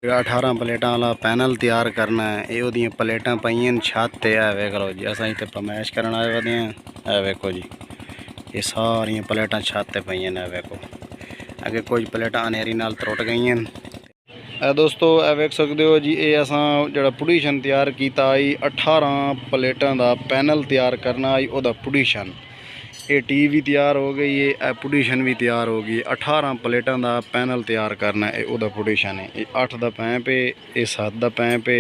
18 प्लेटा वाला पैनल तैयार करना है। ये ओदियां प्लेटा पईयां छत ते है वेख लो जी। असां इत्थे फरमाइश करन आए वदे हैं। ए वेखो जी, ये सारियां प्लेटा छत ते पईयां ने। वेखो अगे कुछ प्लेटा अनेरी नाल त्रुट गईयां। दोस्तों ए वेख सकते हो जी, ये असां जड़ा पुडीशन तैयार कीता आई 18 प्लेटा दा पैनल तैयार करना आई। ओदा पुडीशन ये टी भी तैयार हो गई है, पुडीशन भी तैयार हो गई। 18 प्लेटा का पैनल तैयार करना है, वह पुडीशन है। 8 का पैंप है, ये 7 का पैंप है।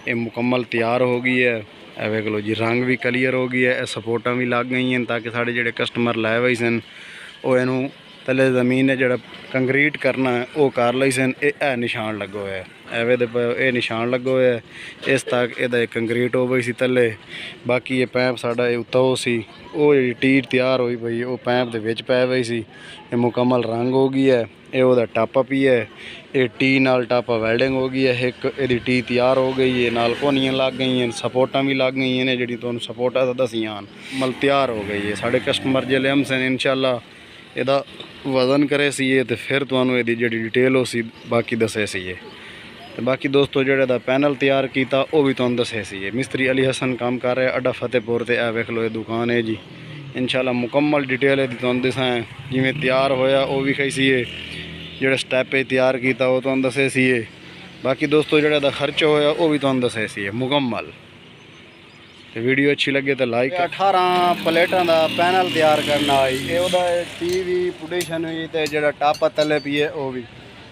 ये मुकम्मल तैयार हो गई है। वेख लो जी, रंग भी क्लीयर हो गया है। सपोर्टा भी लग गई हैं ताकि साढ़े जोड़े कस्टमर लै वही सन वो इनू थले जमीन है जो कंक्रीट करना है वो कर ली सन। ये निशान लगो है, एवे दे ये निशान लगो है। इस तक ये कंक्रीट हो गई सी थले। बाकी ये पैंप साढ़ा उत्ता हो सी, वो टीर तैयार हुई पई, वो पैंप दे विच पै पई सी। ये मुकम्मल रंग हो गई है। ये वह टप ही है। ये टी नाल टप वैल्डिंग हो गई है। एक ये टी तैयार हो गई है, नाल कोनियां लग गई हैं, सपोर्टा भी लग गई हैं जी। तुहानू सपोर्टा दसियां मल तैयार हो गई है। साढ़े कस्टमर जिले हम सन इंशाल्लाह ਇਹਦਾ वजन करे सीए तो फिर ਤੁਹਾਨੂੰ ਇਹਦੀ ਜਿਹੜੀ डिटेल हो सी बाकी दसे सीए। तो बाकी दोस्तों ਜਿਹੜੇ ਦਾ पैनल तैयार किया वो भी ਤੁਹਾਨੂੰ दसे सीए। मिस्त्री अली हसन काम कर रहे अड्डा फतेहपुर ते। वेख लो ये दुकान है जी। इंशाल्लाह मुकम्मल डिटेल ਇਹਦੀ ਤੁਹਾਨੂੰ दसा जिमें तैयार होया वो भी कही सीए, ਜਿਹੜੇ स्टैप तैयार किया वो ਤੁਹਾਨੂੰ दसे सीए। बाकी दोस्तों ਜਿਹੜੇ ਦਾ खर्च होया वो भी ਤੁਹਾਨੂੰ दसे सीए मुकम्मल। तो वीडियो अच्छी लगे तो लाइक। 18 प्लेटा का पैनल तैयार करना आई। ये टी भी पुडीशन भी तो जो टप तले पी है वो भी।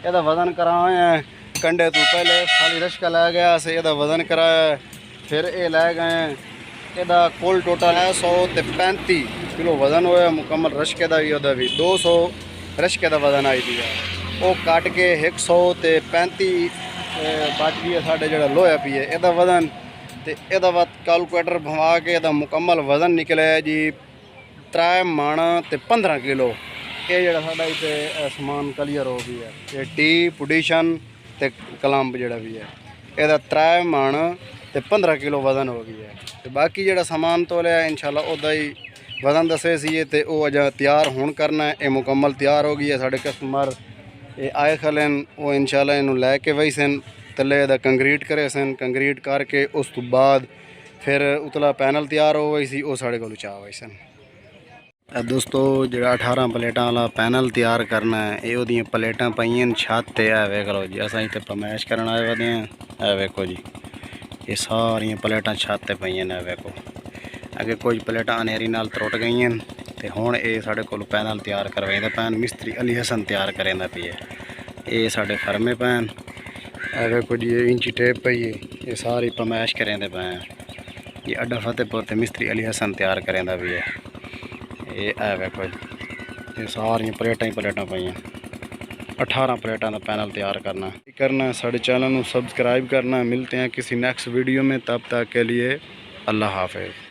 यदा वजन कराया है कंडे तो पहले खाली रश्का लै गया से यदा वजन कराया फिर ये लै गए। यदा कुल टोटल है 135 किलो वजन होया मुकम्मल। रश्के का भी 200 रश्के का वजन आई दिया। वो कट के 135 बच गई है साढ़े जो लोहा पी है। यदा वजन तो यदा कैलकुलेटर भवा के यदा मुकम्मल वजन निकले जी 3 मण ते 15 किलो। ये जड़ा साडा इत्थे समान क्लीयर हो गया है। ये टी पुडीशन ते कलंब जड़ा भी है यदा 3 मण ते 15 किलो वजन हो गया है। तो बाकी जड़ा समान तोलिया इंशाल्लाह उदा ही वजन दसे सी ते वो अजा तैयार होन करना है। ये मुकम्मल तैयार हो गई है। साढ़े कस्टमर ये आए खलन वो इंशाल्लाह इनू लैके वही सन तले दा कंक्रीट करे सन। कंक्रीट करके उस तो बाद फिर उतला पैनल तैयार हो गई सी वो साढ़े को चाह हुई सन। दोस्तों जो 18 प्लेटा वाला पैनल तैयार करना है, ये ओदियां प्लेटा पईयां छत ते है। वेख लो जी, असां इत्थे फरमाइश करन आए वदे हैं। ए वेखो जी, ये सारियां प्लेटा छत ते पईयां ने। वेखो अगे कुछ प्लेटा अनेरी नाल त्रुट गई हैं। तो हुण ये साढ़े कोल पैनल तैयार करवाइंदा पैन मिस्त्री अली हसन तैयार करेंदा पई है। ये साढ़े फर्मे पैन वेखो जी, ये इंची टेप पई है। ये सारी फरमाइश करेंदे पे हैं। ये अड्डा फतेहपुर ते मिस्त्री अली हसन तैयार करेंदा भी है। ये वेखो जी, ये सारियां प्लेटा ही प्लेटा पईयां। 18 प्लेटा का पैनल तैयार करना है। साढ़े चैनल को सब्सक्राइब करना। मिलते हैं किसी नेक्स्ट वीडियो में, तब तक के लिए अल्लाह हाफिज़।